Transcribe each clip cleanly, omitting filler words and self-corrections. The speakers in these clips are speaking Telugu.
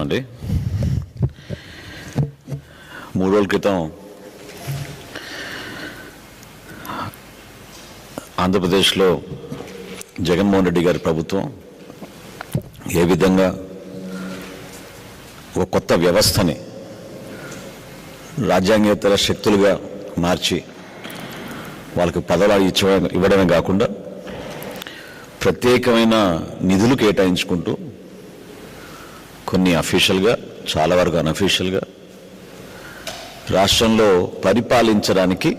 అండి 3 రోజుల క్రితం ఆంధ్రప్రదేశ్లో జగన్మోహన్ రెడ్డి గారి ప్రభుత్వం ఏ విధంగా ఒక కొత్త వ్యవస్థని రాజ్యాంగేతర శక్తులుగా మార్చి వాళ్ళకి పదవులు ఇవ్వడమే కాకుండా ప్రత్యేకమైన నిధులు కేటాయించుకుంటూ కొన్ని అఫీషియల్గా చాలా వరకు అన్అఫీషియల్గా రాష్ట్రంలో పరిపాలించడానికి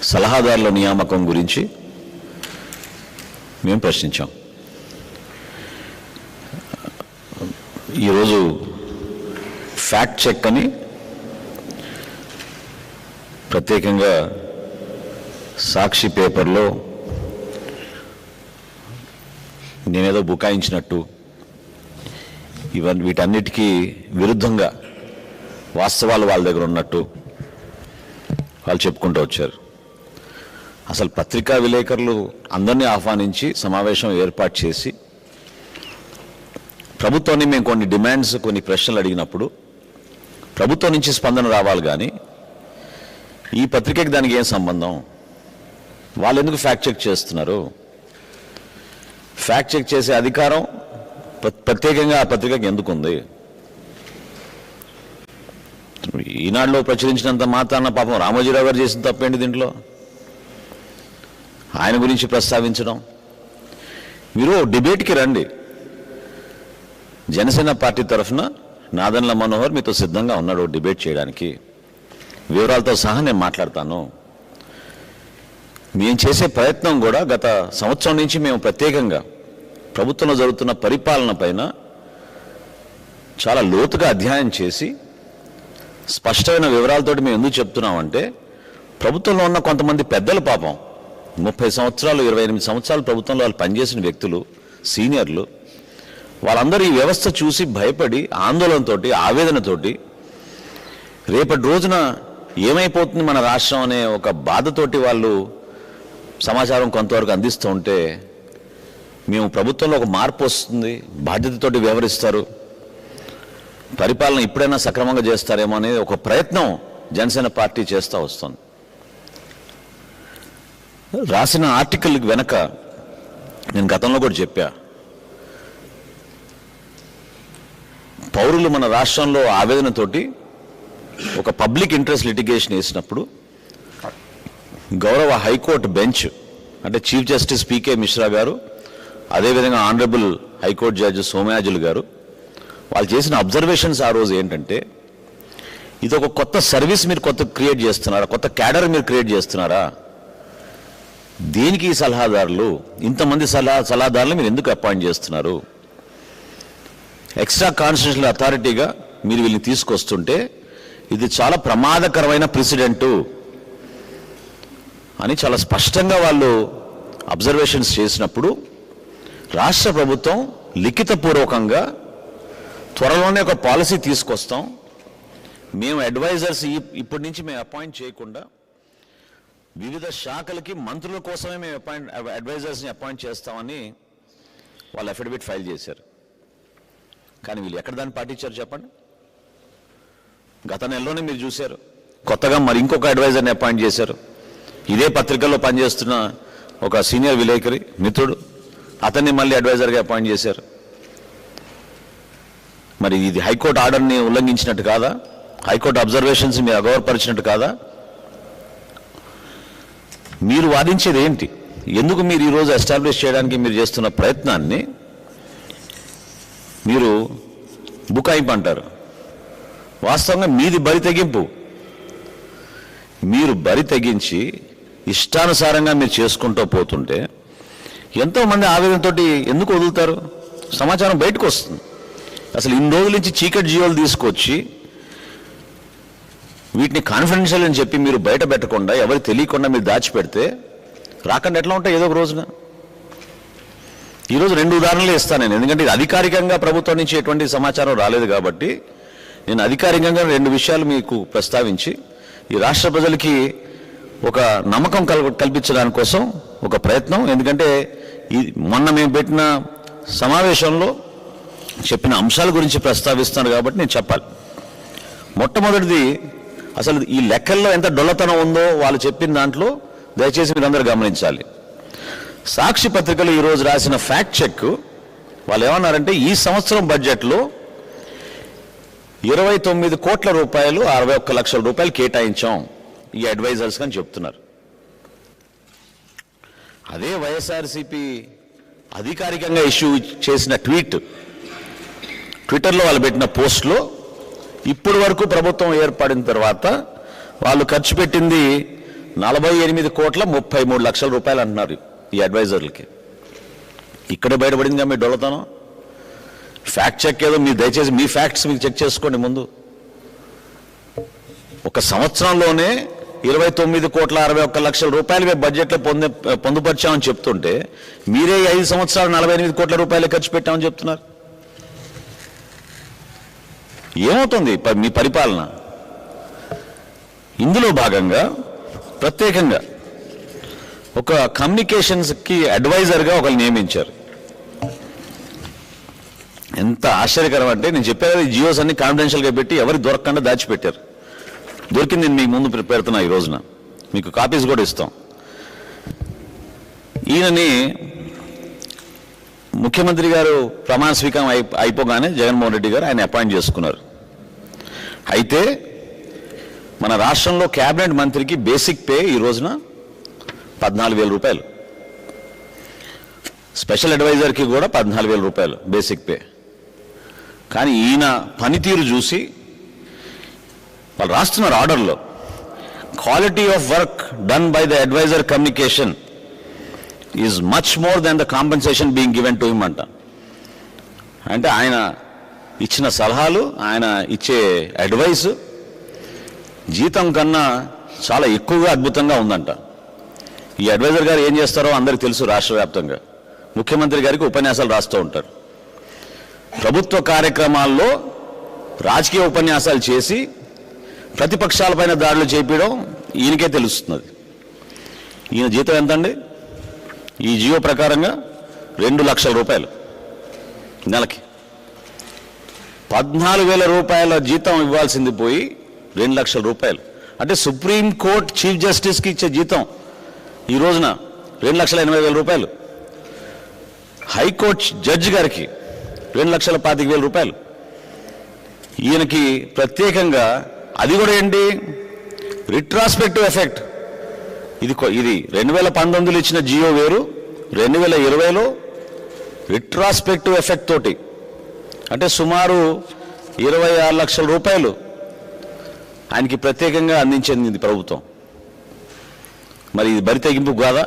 సలహాదారుల నియామకం గురించి మేము ప్రశ్నించాం. ఈరోజు ఫ్యాక్ట్ చెక్ అని ప్రత్యేకంగా సాక్షి పేపర్లో నేనేదో బుకాయించినట్టు వీటన్నిటికీ విరుద్ధంగా వాస్తవాలు వాళ్ళ దగ్గర ఉన్నట్టు వాళ్ళు చెప్పుకుంటూ వచ్చారు. అసలు పత్రికా విలేకరులు అందరినీ ఆహ్వానించి సమావేశం ఏర్పాటు చేసి ప్రభుత్వాన్ని మేము కొన్ని డిమాండ్స్ కొన్ని ప్రశ్నలు అడిగినప్పుడు ప్రభుత్వం నుంచి స్పందన రావాలి, కానీ ఈ పత్రికకి దానికి ఏం సంబంధం? వాళ్ళు ఎందుకు ఫ్యాక్ట్ చెక్ చేస్తున్నారు? ఫ్యాక్ట్ చెక్ చేసే అధికారం ప్రత్యేకంగా ఆ పత్రికకి ఎందుకుంది? ఈనాడులో ప్రచురించినంత మాత్రాన పాపం రామోజీరావు గారు చేసిన తప్పేంటి దీంట్లో? ఆయన గురించి ప్రస్తావించడం. మీరు డిబేట్కి రండి. జనసేన పార్టీ తరఫున నాదెండ్ల మనోహర్ మీతో సిద్ధంగా ఉన్నాడు డిబేట్ చేయడానికి. వివరాలతో సహా నేను మాట్లాడతాను. మేము చేసే ప్రయత్నం కూడా గత సంవత్సరం నుంచి మేము ప్రత్యేకంగా ప్రభుత్వంలో జరుగుతున్న పరిపాలన పైన చాలా లోతుగా అధ్యయనం చేసి స్పష్టమైన వివరాలతోటి మేము ఎందుకు చెప్తున్నామంటే, ప్రభుత్వంలో ఉన్న కొంతమంది పెద్దలు పాపం 30 సంవత్సరాలు 28 సంవత్సరాలు ప్రభుత్వంలో వాళ్ళు పనిచేసిన వ్యక్తులు, సీనియర్లు, వాళ్ళందరూ ఈ వ్యవస్థ చూసి భయపడి ఆందోళనతోటి ఆవేదనతోటి రేపటి రోజున ఏమైపోతుంది మన రాష్ట్రం అనే ఒక బాధతోటి వాళ్ళు సమాచారం కొంతవరకు అందిస్తూ ఉంటే, మేము ప్రభుత్వంలో ఒక మార్పు వస్తుంది, బాధ్యతతోటి వ్యవహరిస్తారు, పరిపాలన ఇప్పుడైనా సక్రమంగా చేస్తారేమో అనేది ఒక ప్రయత్నం జనసేన పార్టీ చేస్తూ వస్తుంది. రాసిన ఆర్టికల్ వెనక నేను గతంలో కూడా చెప్పా, పౌరులు మన రాష్ట్రంలో ఆవేదనతోటి ఒక పబ్లిక్ ఇంట్రెస్ట్ లిటిగేషన్ వేసినప్పుడు గౌరవ హైకోర్టు బెంచ్ అంటే చీఫ్ జస్టిస్ పీకే మిశ్రా గారు, అదేవిధంగా ఆనరబుల్ హైకోర్టు జడ్జి సోమయాజులు గారు వాళ్ళు చేసిన అబ్జర్వేషన్స్ ఆ రోజు ఏంటంటే, ఇది ఒక కొత్త సర్వీస్ మీరు క్రియేట్ చేస్తున్నారా, కొత్త క్యాడర్ మీరు క్రియేట్ చేస్తున్నారా? దేనికి ఈ సలహాదారులు, ఇంతమంది సలహాదారులు మీరు ఎందుకు అపాయింట్ చేస్తున్నారు? ఎక్స్ట్రా కాన్స్టిట్యూషనల్ అథారిటీగా మీరు వీళ్ళని తీసుకొస్తుంటే ఇది చాలా ప్రమాదకరమైన ప్రెసిడెంటు అని చాలా స్పష్టంగా వాళ్ళు అబ్జర్వేషన్స్ చేసినప్పుడు రాష్ట్ర ప్రభుత్వం లిఖితపూర్వకంగా త్వరలోనే ఒక పాలసీ తీసుకొస్తాం, మేము అడ్వైజర్స్ ఇప్పటి నుంచి మేము అపాయింట్ చేయకుండా వివిధ శాఖలకి మంత్రుల కోసమే మేము అడ్వైజర్స్ని అపాయింట్ చేస్తామని వాళ్ళు అఫిడవిట్ ఫైల్ చేశారు. కానీ వీళ్ళు ఎక్కడ దాన్ని పాటించారు చెప్పండి? గత నెలలోనే మీరు చూశారు, కొత్తగా మరి ఇంకొక అడ్వైజర్ని అపాయింట్ చేశారు. ఇదే పత్రికల్లో పనిచేస్తున్న ఒక సీనియర్ విలేకరి మిత్రుడు, అతన్ని మళ్ళీ అడ్వైజర్గా అపాయింట్ చేశారు. మరి ఇది హైకోర్టు ఆర్డర్ని ఉల్లంఘించినట్టు కాదా? హైకోర్టు అబ్జర్వేషన్స్ మీరు అగౌరవపరిచినట్టు కాదా? మీరు వాదించేది ఏంటి? ఎందుకు మీరు ఈరోజు ఎస్టాబ్లిష్ చేయడానికి మీరు చేస్తున్న ప్రయత్నాన్ని మీరు బుకాయింపు అంటారు? వాస్తవంగా మీది బరి తెగింపు. మీరు బరి తెగించి ఇష్టానుసారంగా మీరు చేసుకుంటూ పోతుంటే ఎంతోమంది ఆవేదనతో ఎందుకు వదులుతారు? సమాచారం బయటకు వస్తుంది. అసలు ఇన్ని రోజుల నుంచి చీకటి జీవోలు తీసుకొచ్చి వీటిని కాన్ఫిడెన్షియల్ అని చెప్పి మీరు బయట పెట్టకుండా ఎవరు తెలియకుండా మీరు దాచిపెడితే రాకుండా ఎట్లా ఉంటాయి ఏదో ఒక రోజున? ఈరోజు 2 ఉదాహరణలు ఇస్తాను నేను, ఎందుకంటే ఇది అధికారికంగా ప్రభుత్వం నుంచి ఎటువంటి సమాచారం రాలేదు కాబట్టి నేను అధికారికంగా 2 విషయాలు మీకు ప్రస్తావించి ఈ రాష్ట్ర ప్రజలకి ఒక నమ్మకం కల్పించడానికి కోసం ఒక ప్రయత్నం. ఎందుకంటే మొన్న మేము పెట్టిన సమావేశంలో చెప్పిన అంశాల గురించి ప్రస్తావిస్తున్నారు కాబట్టి నేను చెప్పాలి. మొట్టమొదటిది, అసలు ఈ లెక్కల్లో ఎంత డొల్లతనం ఉందో వాళ్ళు చెప్పిన దాంట్లో దయచేసి మీరందరూ గమనించాలి. సాక్షి పత్రికలు ఈరోజు రాసిన ఫ్యాక్ట్ చెక్, వాళ్ళు ఏమన్నారంటే ఈ సంవత్సరం బడ్జెట్లో 29 కోట్ల రూపాయలు 61 లక్షల రూపాయలు కేటాయించాం ఈ అడ్వైజర్స్ అని చెప్తున్నారు. అదే వైఎస్ఆర్సీపీ అధికారికంగా ఇష్యూ చేసిన ట్విట్టర్లో వాళ్ళు పెట్టిన పోస్ట్లో ఇప్పటి వరకు ప్రభుత్వం ఏర్పడిన తర్వాత వాళ్ళు ఖర్చు పెట్టింది 48 కోట్ల 33 లక్షల రూపాయలు అంటున్నారు ఈ అడ్వైజర్లకి. ఇక్కడే బయటపడిందిగా మీ డొల్లతనం. ఫ్యాక్ట్ చెక్ ఏదో మీరు దయచేసి మీ ఫ్యాక్ట్స్ మీకు చెక్ చేసుకోండి ముందు. ఒక సంవత్సరంలోనే 29 కోట్ల 61 లక్షల రూపాయలు బడ్జెట్లో పొందుపరిచామని చెప్తుంటే మీరే 5 సంవత్సరాలు 48 కోట్ల రూపాయలు ఖర్చు పెట్టామని చెప్తున్నారు. ఏమవుతుంది మీ పరిపాలన? ఇందులో భాగంగా ప్రత్యేకంగా ఒక కమ్యూనికేషన్స్కి అడ్వైజర్గా ఒకరు నియమించారు. ఎంత ఆశ్చర్యకరం అంటే, నేను చెప్పాను ఈ జియోస్ అన్ని కాన్ఫిడెన్షియల్గా పెట్టి ఎవరికి దొరకకుండా దాచిపెట్టారు. దొరికింది నేను మీకు ముందు పెడుతున్నా. ఈ రోజున మీకు కాపీస్ కూడా ఇస్తాం. ఈయనని ముఖ్యమంత్రి గారు ప్రమాణ స్వీకారం అయిపోగానే జగన్మోహన్ రెడ్డి గారు ఆయన అపాయింట్ చేసుకున్నారు. అయితే మన రాష్ట్రంలో క్యాబినెట్ మంత్రికి బేసిక్ పే ఈ రోజున 14,000 రూపాయలు, స్పెషల్ అడ్వైజర్కి కూడా 14,000 రూపాయలు బేసిక్ పే. కానీ ఈయన పనితీరు చూసి వాళ్ళు రాస్తున్నారు ఆర్డర్లో, quality of work done by the advisor communication is much more then the compensation being given to him అంట. అంటే ఆయన ఇచ్చిన సలహాలు, ఆయన ఇచ్చే అడ్వైస్ జీతం కన్నా చాలా ఎక్కువగా అద్భుతంగా ఉందంట. ఈ అడ్వైజర్ గారు ఏం చేస్తారో అందరికీ తెలుసు. రాష్ట్ర వ్యాప్తంగా ముఖ్యమంత్రి గారికి ఉపన్యాసాలు రాస్తూ ఉంటారు. ప్రభుత్వ కార్యక్రమాల్లో రాజకీయ ఉపన్యాసాలు చేసి ప్రతిపక్షాలపైన దాడులు చేపించడం ఈయనకే తెలుస్తున్నది. ఈయన జీతం ఎంతండి? ఈ జియో ప్రకారంగా 2 లక్షల రూపాయలు నెలకి. 14,000 రూపాయల జీతం ఇవ్వాల్సింది పోయి 2 లక్షల రూపాయలు. అంటే సుప్రీంకోర్టు చీఫ్ జస్టిస్కి ఇచ్చే జీతం ఈ రోజున 2,80,000 రూపాయలు. హైకోర్టు జడ్జి గారికి 2,25,000 రూపాయలు. ఈయనకి ప్రత్యేకంగా అది కూడా ఏంటి, రిట్రాస్పెక్టివ్ ఎఫెక్ట్. ఇది 2019లో ఇచ్చిన జియో వేరు, 2020లో రిట్రాస్పెక్టివ్ ఎఫెక్ట్ తోటి అంటే సుమారు 26 లక్షల రూపాయలు ఆయనకి ప్రత్యేకంగా అందించింది ప్రభుత్వం. మరి ఇది బరి తెగింపు కాదా?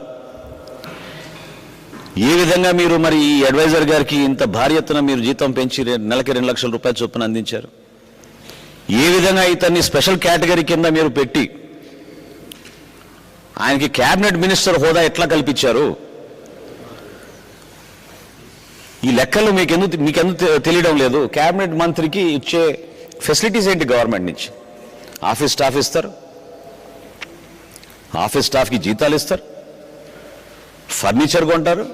ఏ విధంగా మీరు మరి ఈ అడ్వైజర్ గారికి ఇంత భారీ ఎత్తున మీరు జీతం పెంచి నెలకి 2 లక్షల రూపాయల చొప్పున అందించారు? ఏ విధంగా ఇతన్ని స్పెషల్ కేటగిరీ కింద మీరు పెట్టి ఆయనకి క్యాబినెట్ మినిస్టర్ హోదా ఎట్లా కల్పించారు? ఈ లెక్కలు మీకెందుకు తెలియడం లేదు? క్యాబినెట్ మంత్రికి ఇచ్చే ఫెసిలిటీస్ ఏంటి గవర్నమెంట్ నుంచి? ఆఫీస్ స్టాఫ్ ఇస్తారు, ఆఫీస్ స్టాఫ్కి జీతాలు ఇస్తారు, ఫర్నిచర్ కొంటారు,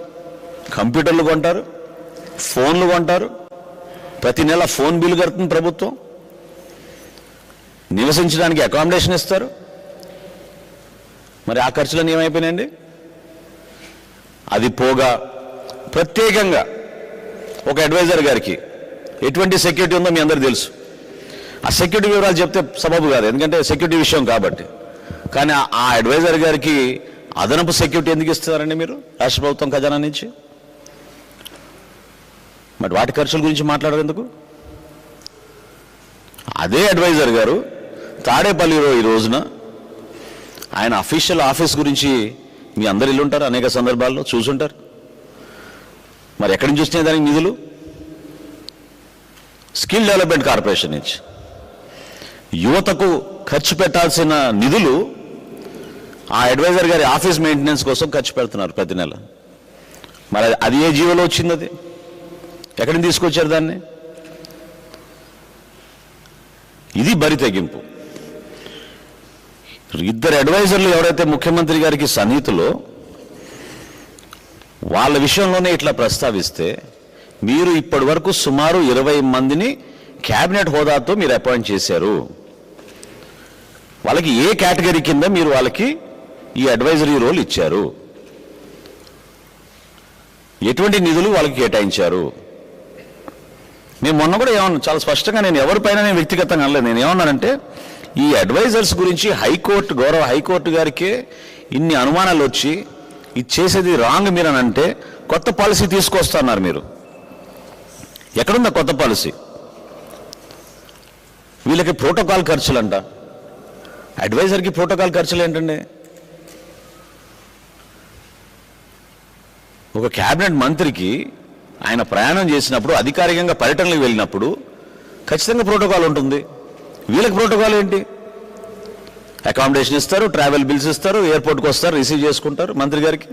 కంప్యూటర్లు కొంటారు, ఫోన్లు కొంటారు, ప్రతి నెల ఫోన్ బిల్లు కడుతుంది ప్రభుత్వం, నివసించడానికి అకామిడేషన్ ఇస్తారు. మరి ఆ ఖర్చులన్నీ ఏమైపోయినాయండి? అది పోగా ప్రత్యేకంగా ఒక అడ్వైజర్ గారికి ఎటువంటి సెక్యూరిటీ ఉందో మీ అందరికీ తెలుసు. ఆ సెక్యూరిటీ వివరాలు చెప్తే సబబు కాదు, ఎందుకంటే సెక్యూరిటీ విషయం కాబట్టి. కానీ ఆ అడ్వైజర్ గారికి అదనపు సెక్యూరిటీ ఎందుకు ఇస్తారండి మీరు రాష్ట్ర ప్రభుత్వం ఖజానా నుంచి? మరి వాటి ఖర్చుల గురించి మాట్లాడరు ఎందుకు? అదే అడ్వైజర్ గారు తాడేపల్లిలో ఈ రోజున ఆయన అఫీషియల్ ఆఫీస్ గురించి మీ అందరు ఇల్లుంటారు, అనేక సందర్భాల్లో చూసుంటారు. మరి ఎక్కడి నుంచి వచ్చినాయి దానికి నిధులు? స్కిల్ డెవలప్మెంట్ కార్పొరేషన్ నుంచి యువతకు ఖర్చు పెట్టాల్సిన నిధులు ఆ అడ్వైజర్ గారి ఆఫీస్ మెయింటెనెన్స్ కోసం ఖర్చు పెడుతున్నారు ప్రతి నెల. మరి అది ఏ జీవోలో వచ్చింది? అది ఎక్కడి నుంచి తీసుకొచ్చారు దాన్ని? ఇది బరి తెగింపు. ఇద్దరు అడ్వైజర్లు ఎవరైతే ముఖ్యమంత్రి గారికి సన్నిహితులో వాళ్ళ విషయంలోనే ఇట్లా ప్రస్తావిస్తే మీరు ఇప్పటి వరకు సుమారు 20 మందిని క్యాబినెట్ హోదాతో మీరు అపాయింట్ చేశారు. వాళ్ళకి ఏ కేటగిరీ కింద మీరు వాళ్ళకి ఈ అడ్వైజరీ రోల్ ఇచ్చారు? ఎటువంటి నిధులు వాళ్ళకి కేటాయించారు? నేను మొన్న కూడా ఏమన్నా చాలా స్పష్టంగా, నేను ఎవరిపైన నేను వ్యక్తిగతంగా అనలేదు. నేను ఏమన్నానంటే, ఈ అడ్వైజర్స్ గురించి గౌరవ హైకోర్టు గారికే ఇన్ని అనుమానాలు వచ్చి ఇది చేసేది రాంగ్ మీరు అని అంటే కొత్త పాలసీ తీసుకొస్తున్నారు మీరు. ఎక్కడుందా కొత్త పాలసీ? వీళ్ళకి ప్రోటోకాల్ ఖర్చులంట. అడ్వైజర్కి ప్రోటోకాల్ ఖర్చులు ఏంటండి? ఒక క్యాబినెట్ మంత్రికి ఆయన ప్రయాణం చేసినప్పుడు, అధికారికంగా పర్యటనలకు వెళ్ళినప్పుడు ఖచ్చితంగా ప్రోటోకాల్ ఉంటుంది. వీళ్ళకి ప్రోటోకాల్ ఏంటి? అకామిడేషన్ ఇస్తారు, ట్రావెల్ బిల్స్ ఇస్తారు, ఎయిర్పోర్ట్కి వస్తారు, రిసీవ్ చేసుకుంటారు మంత్రి గారికి.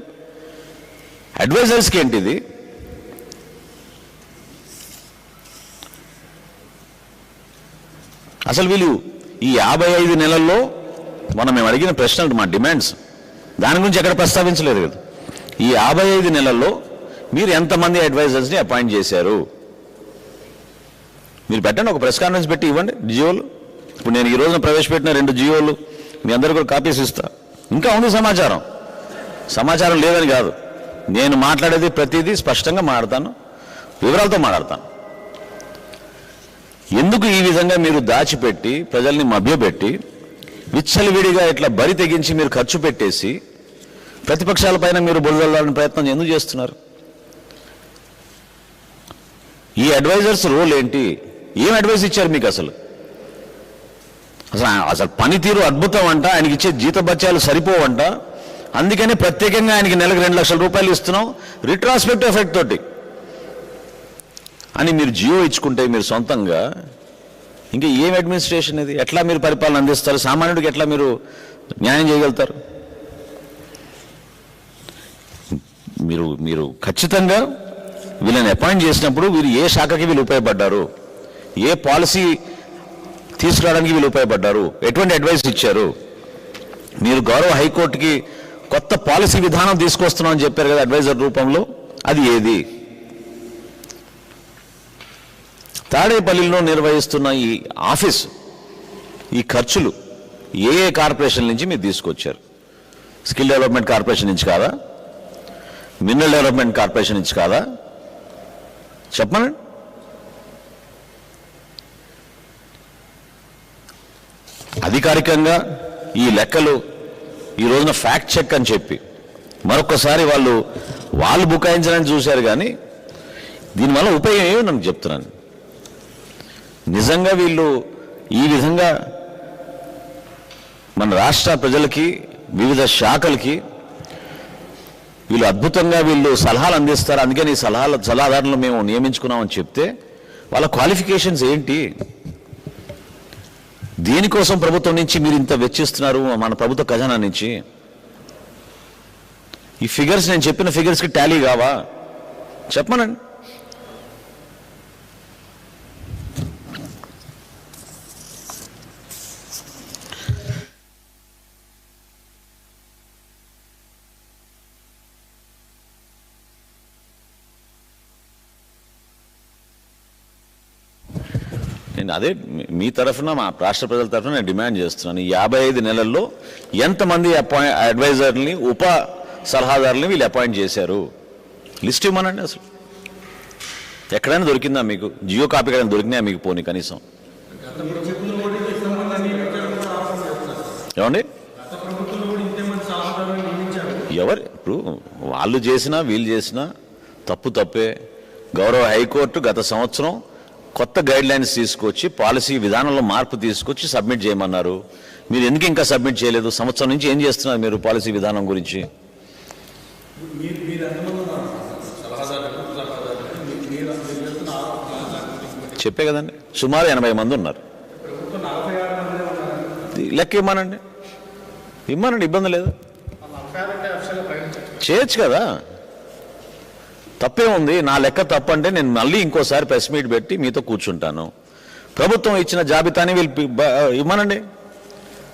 అడ్వైజర్స్కి ఏంటిది? అసలు వీళ్ళు ఈ 55 నెలల్లో మేము అడిగిన ప్రశ్నలు, మా డిమాండ్స్, దాని గురించి ఎక్కడ ప్రస్తావించలేదు కదా. ఈ 55 నెలల్లో మీరు ఎంతమంది అడ్వైజర్స్ని అపాయింట్ చేశారు? మీరు పెట్టండి, ఒక ప్రెస్ కాన్ఫరెన్స్ పెట్టి ఇవ్వండి జియోలు. ఇప్పుడు నేను ఈ రోజున ప్రవేశపెట్టిన 2 జియోలు మీ అందరికీ కూడా కాపీస్ ఇస్తా. ఇంకా ఉంది సమాచారం లేదని కాదు. నేను మాట్లాడేది ప్రతిదీ స్పష్టంగా మాట్లాడతాను, వివరాలతో మాట్లాడతాను. ఎందుకు ఈ విధంగా మీరు దాచిపెట్టి ప్రజల్ని మభ్యపెట్టి విచ్చలవిడిగా ఇట్లా బరి తెగించి మీరు ఖర్చు పెట్టేసి ప్రతిపక్షాలపైన మీరు బురదల్లాలని ప్రయత్నం ఎందుకు చేస్తున్నారు? ఈ అడ్వైజర్స్ రోల్ ఏంటి? ఏం అడ్వైస్ ఇచ్చారు మీకు? అసలు పనితీరు అద్భుతం అంట, ఆయనకి ఇచ్చే జీతభత్యాలు సరిపోవంట, అందుకని ప్రత్యేకంగా ఆయనకి నెలకు 2 లక్షల రూపాయలు ఇస్తున్నాం రిట్రాస్పెక్టివ్ ఎఫెక్ట్ తోటి అని మీరు జియో ఇచ్చుకుంటే మీరు సొంతంగా, ఇంకా ఏం అడ్మినిస్ట్రేషన్ ఇది? ఎట్లా మీరు పరిపాలన అందిస్తారు? సామాన్యుడికి ఎట్లా మీరు న్యాయం చేయగలుగుతారు? మీరు ఖచ్చితంగా వీళ్ళని అపాయింట్ చేసినప్పుడు వీరు ఏ శాఖకి వీళ్ళు ఉపయోగపడ్డారు, ఏ పాలసీ తీసుకురావడానికి వీళ్ళు ఉపయోగపడ్డారు, ఎటువంటి అడ్వైస్ ఇచ్చారు? మీరు గౌరవ హైకోర్టుకి కొత్త పాలసీ విధానం తీసుకొస్తున్నామని చెప్పారు కదా అడ్వైజర్ రూపంలో, అది ఏది? తాడేపల్లిలో నిర్వహిస్తున్న ఈ ఆఫీస్, ఈ ఖర్చులు ఏ కార్పొరేషన్ నుంచి మీరు తీసుకొచ్చారు? స్కిల్ డెవలప్మెంట్ కార్పొరేషన్ నుంచి కాదా? మినరల్ డెవలప్మెంట్ కార్పొరేషన్ నుంచి కాదా? చెప్పమనండి. అధికారికంగా ఈ లెక్కలు ఈ రోజున ఫ్యాక్ట్ చెక్ అని చెప్పి మరొకసారి వాళ్ళు బుకాయించడానికి చూశారు, కానీ దీనివల్ల ఉపయోగం ఏమో నాకు చెప్తున్నాను. నిజంగా వీళ్ళు ఈ విధంగా మన రాష్ట్ర ప్రజలకి, వివిధ శాఖలకి వీళ్ళు అద్భుతంగా సలహాలు అందిస్తారు, అందుకని ఈ సలహాదారులను మేము నియమించుకున్నామని చెప్తే వాళ్ళ క్వాలిఫికేషన్స్ ఏంటి? దేనికోసం ప్రభుత్వం నుంచి మీరు ఇంత వెచ్చిస్తున్నారు? మన ప్రభుత్వ ఖజానా నుంచి ఈ ఫిగర్స్, నేను చెప్పిన ఫిగర్స్కి టాలీ కావా? చెప్పమనండి. నేను అదే మీ తరఫున, మా రాష్ట్ర ప్రజల తరఫున నేను డిమాండ్ చేస్తున్నాను. ఈ 55 నెలల్లో ఎంతమంది అడ్వైజర్ని, ఉప సలహాదారులని వీళ్ళు అపాయింట్ చేశారు? లిస్ట్ ఇవ్వమనండి. అసలు ఎక్కడైనా దొరికిందా మీకు? జియో కాపీ ఎక్కడైనా దొరికినాయా మీకు? పోనీ కనీసం ఏమండి? ఎవరు ఇప్పుడు వాళ్ళు చేసినా వీళ్ళు చేసినా తప్పే. గౌరవ హైకోర్టు గత సంవత్సరం కొత్త గైడ్ లైన్స్ తీసుకొచ్చి పాలసీ విధానంలో మార్పు తీసుకొచ్చి సబ్మిట్ చేయమన్నారు. మీరు ఎందుకు ఇంకా సబ్మిట్ చేయలేదు? సంవత్సరం నుంచి ఏం చేస్తున్నారు మీరు పాలసీ విధానం గురించి? చెప్పే కదండి, సుమారు 80 మంది ఉన్నారు. లెక్క ఇవ్వమనండి, ఇబ్బంది లేదు, చేయొచ్చు కదా, తప్పే ఉంది. నా లెక్క తప్పంటే నేను మళ్ళీ ఇంకోసారి ప్రెస్ మీట్ పెట్టి మీతో కూర్చుంటాను. ప్రభుత్వం ఇచ్చిన జాబితాని వీళ్ళు ఇవ్వమనండి,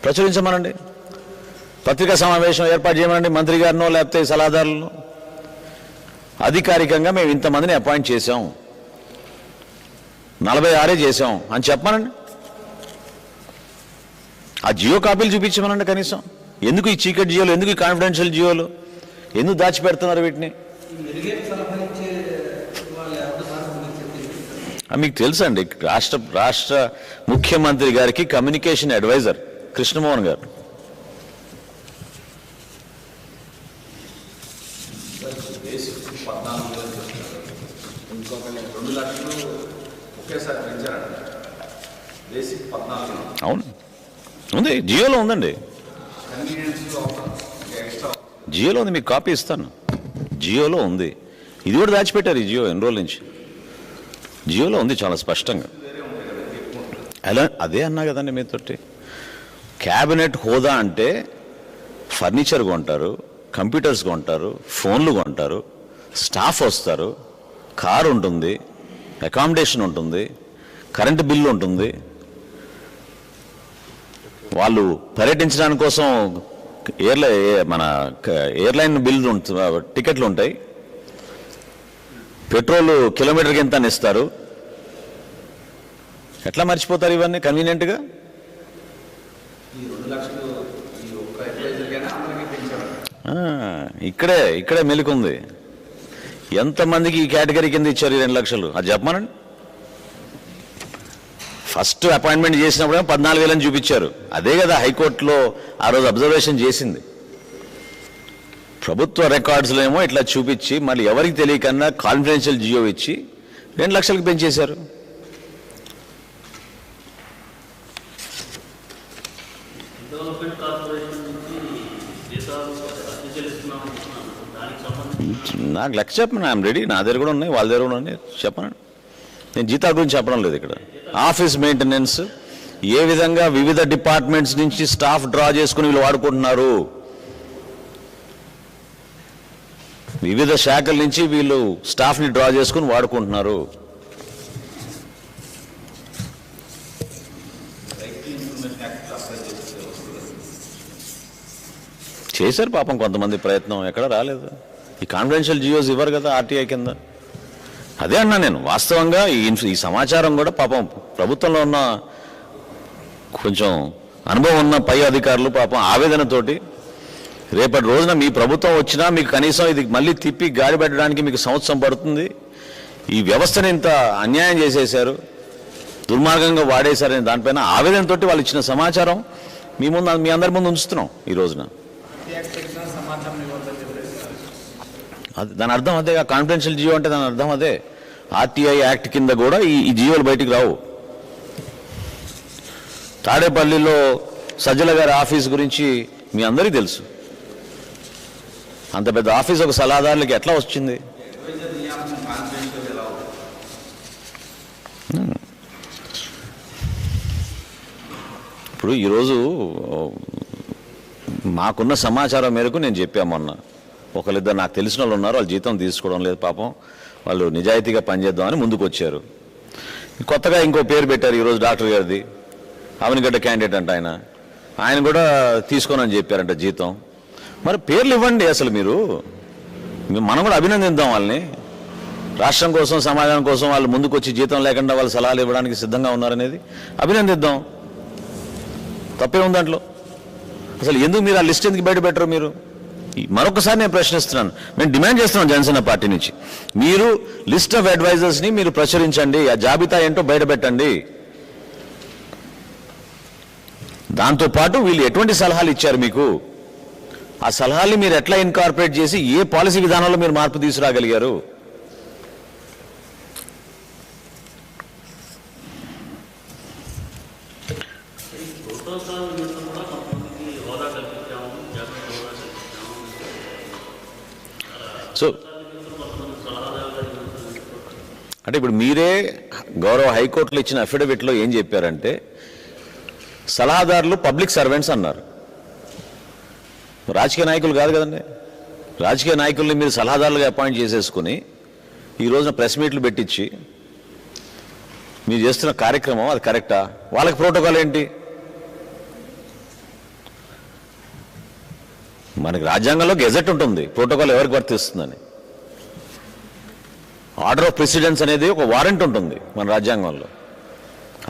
ప్రచురించమనండి, పత్రికా సమావేశం ఏర్పాటు చేయమనండి, మంత్రి గారినో లేకపోతే సలహాదారులను. అధికారికంగా మేము ఇంతమందిని అపాయింట్ చేశాం, 46 చేసాం అని చెప్పమనండి. ఆ జియో కాపీలు చూపించమనండి కనీసం. ఎందుకు ఈ చీకటి జియోలు, ఎందుకు ఈ కాన్ఫిడెన్షియల్ జియోలు, ఎందుకు దాచిపెడుతున్నారు వీటిని? మీకు తెలుసండి, రాష్ట్ర ముఖ్యమంత్రి గారికి కమ్యూనికేషన్ అడ్వైజర్ కృష్ణమోహన్ గారు. అవును, ఉంది, జియోలో ఉందండి, జియోలో ఉంది, మీకు కాపీ ఇస్తాను. జియోలో ఉంది, ఇది కూడా దాచిపెట్టారు. ఈ జియో ఎన్ని రోజుల నుంచి జియోలో ఉంది చాలా స్పష్టంగా. అలా అదే అన్నా కదండి మీతోటి. క్యాబినెట్ హోదా అంటే ఫర్నిచర్ కొంటారు, కంప్యూటర్స్ కొంటారు, ఫోన్లు కొంటారు, స్టాఫ్ వస్తారు, కారు ఉంటుంది, అకామిడేషన్ ఉంటుంది, కరెంటు బిల్లు ఉంటుంది, వాళ్ళు పర్యటించడానికి కోసం మన ఎయిర్లైన్ బిల్లు టికెట్లు ఉంటాయి, పెట్రోల్ కిలోమీటర్కి ఎంత అని ఇస్తారు. ఎట్లా మర్చిపోతారు ఇవన్నీ కన్వీనియంట్గా? ఇక్కడే మెలికుంది. ఎంతమందికి ఈ కేటగిరీ కింద ఇచ్చారు ఈ 2 లక్షలు? అది చెప్పమనండి. ఫస్ట్ అపాయింట్మెంట్ చేసినప్పుడే 14,000 అని చూపించారు. అదే కదా హైకోర్టులో ఆ రోజు అబ్జర్వేషన్ చేసింది. ప్రభుత్వ రికార్డ్స్లో ఏమో ఇట్లా చూపించి మళ్ళీ ఎవరికి తెలియకన్నా కాన్ఫిడెన్షియల్ జియో ఇచ్చి 2 లక్షలకు పెంచేశారు. నాకు లెక్క చెప్పను, ఐఎమ్ రెడీ. నా దగ్గర కూడా ఉన్నాయి, వాళ్ళ దగ్గర కూడా ఉన్నాయి, చెప్పనండి. నేను జీతాల గురించి చెప్పడం లేదు ఇక్కడ. ఆఫీస్ మెయింటెనెన్స్ ఏ విధంగా వివిధ డిపార్ట్మెంట్స్ నుంచి స్టాఫ్ డ్రా చేసుకుని వీళ్ళు వాడుకుంటున్నారు, వివిధ శాఖల నుంచి వీళ్ళు స్టాఫ్ని డ్రా చేసుకుని వాడుకుంటున్నారు. చేశారు పాపం కొంతమంది ప్రయత్నం, ఎక్కడ రాలేదు. ఈ కాన్ఫిడెన్షియల్ జియోస్ ఇవ్వరు కదా ఆర్టీఐ కింద. అదే అన్నా నేను. వాస్తవంగా ఈ సమాచారం కూడా పాపం ప్రభుత్వంలో ఉన్న కొంచెం అనుభవం ఉన్న పై అధికారులు పాపం ఆవేదనతోటి, రేపటి రోజున మీ ప్రభుత్వం వచ్చినా మీకు కనీసం ఇది మళ్ళీ తిప్పి గాడి పెట్టడానికి మీకు సంవత్సరం పడుతుంది, ఈ వ్యవస్థని ఇంత అన్యాయం చేసేశారు, దుర్మార్గంగా వాడేశారని దానిపైన ఆవేదనతోటి వాళ్ళు ఇచ్చిన సమాచారం మీ అందరి ముందు ఉంచుతున్నాం ఈ రోజున. దాని అర్థం అదే, కాన్ఫిడెన్షియల్ జియో అంటే దాని అర్థం అదే. ఆర్టీఐ యాక్ట్ కింద కూడా ఈ జియోలు బయటికి రావు. తాడేపల్లిలో సజ్జల గారి ఆఫీస్ గురించి మీ అందరికీ తెలుసు. అంత పెద్ద ఆఫీస్ ఒక సలహాదారులకి ఎట్లా వచ్చింది? ఇప్పుడు ఈరోజు మాకున్న సమాచారం మేరకు నేను చెప్పాను మొన్న, ఒకరిద్దరు నాకు తెలిసిన వాళ్ళు ఉన్నారు, వాళ్ళు జీతం తీసుకోవడం లేదు పాపం, వాళ్ళు నిజాయితీగా పనిచేద్దామని ముందుకు వచ్చారు. కొత్తగా ఇంకో పేరు పెట్టారు ఈరోజు, డాక్టర్ గారిది, అవనిగడ్డ క్యాండిడేట్ అంట ఆయన కూడా తీసుకోనని చెప్పారంట జీతం. మరి పేర్లు ఇవ్వండి అసలు మీరు, మనం కూడా అభినందిద్దాం వాళ్ళని. రాష్ట్రం కోసం, సమాజం కోసం వాళ్ళు ముందుకు వచ్చి జీతం లేకుండా వాళ్ళు సలహాలు ఇవ్వడానికి సిద్ధంగా ఉన్నారనేది అభినందిద్దాం. తప్పే ఉంది దాంట్లో. అసలు ఎందుకు మీరు ఆ లిస్ట్ ఎందుకు బయట పెట్టరు? మీరు మరొకసారి నేను ప్రశ్నిస్తున్నాను, మేము డిమాండ్ చేస్తున్నాం జనసేన పార్టీ నుంచి, మీరు లిస్ట్ ఆఫ్ అడ్వైజర్స్ని మీరు ప్రచురించండి, ఆ జాబితా ఏంటో బయట పెట్టండి. దాంతోపాటు వీళ్ళు ఎటువంటి సలహాలు ఇచ్చారు మీకు, ఆ సలహాల్ని మీరు ఎట్లా ఇన్కార్పొరేట్ చేసి ఏ పాలసీ విధానంలో మీరు మార్పు తీసుకురాగలిగారు? సో అంటే ఇప్పుడు మీరే గౌరవ హైకోర్టులో ఇచ్చిన అఫిడవిట్లో ఏం చెప్పారంటే, సలహాదారులు పబ్లిక్ సర్వెంట్స్ అన్నారు. రాజకీయ నాయకులు కాదు కదండి. రాజకీయ నాయకుల్ని మీరు సలహాదారులుగా అపాయింట్ చేసేసుకుని ఈ రోజున ప్రెస్ మీట్లు పెట్టించి మీరు చేస్తున్న కార్యక్రమం అది కరెక్టా? వాళ్ళకి ప్రోటోకాల్ ఏంటి? మనకి రాజ్యాంగంలో గెజెట్ ఉంటుంది, ప్రోటోకాల్ ఎవరికి వర్తిస్తుందని. ఆర్డర్ ఆఫ్ ప్రెసిడెన్స్ అనేది ఒక వారెంట్ ఉంటుంది మన రాజ్యాంగంలో.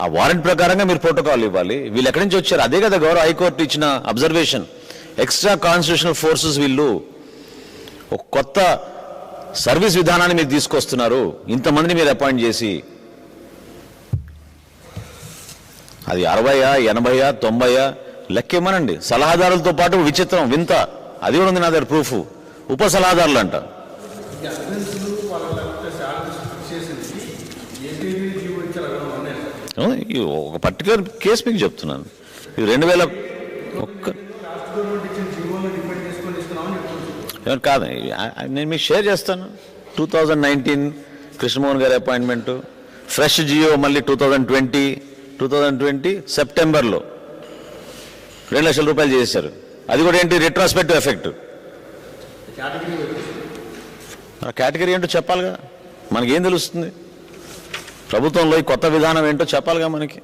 ఆ వారెంట్ ప్రకారంగా మీరు ప్రోటోకాల్ ఇవ్వాలి. వీళ్ళు ఎక్కడి నుంచి వచ్చారు? అదే కదా గౌరవ హైకోర్టు ఇచ్చిన అబ్జర్వేషన్. ఎక్స్ట్రా కాన్స్టిట్యూషనల్ ఫోర్సెస్ వీళ్ళు ఒక కొత్త సర్వీస్ విధానాన్ని మీరు తీసుకొస్తున్నారు ఇంతమందిని మీరు అపాయింట్ చేసి. అది 60, 80, 90 లెక్కేమనండి. సలహాదారులతో పాటు విచిత్రం వింత అది కూడా ఉంది నా దగ్గర ప్రూఫ్. ఉప సలహాదారులు అంట. ఒక పర్టికులర్ కేసు మీకు చెప్తున్నాను. ఇది 2001 కాదు, నేను మీకు షేర్ చేస్తాను. 2019 కృష్ణమోహన్ గారి అపాయింట్మెంటు, ఫ్రెష్ జియో మళ్ళీ 2020 సెప్టెంబర్లో 2 లక్షల రూపాయలు చేశారు. అది కూడా ఏంటి? Retrospective effect. కేటగిరీ ఏంటో చెప్పాలిగా, మనకేం తెలుస్తుంది? ప్రభుత్వంలో ఈ కొత్త విధానం ఏంటో చెప్పాలిగా మనకి.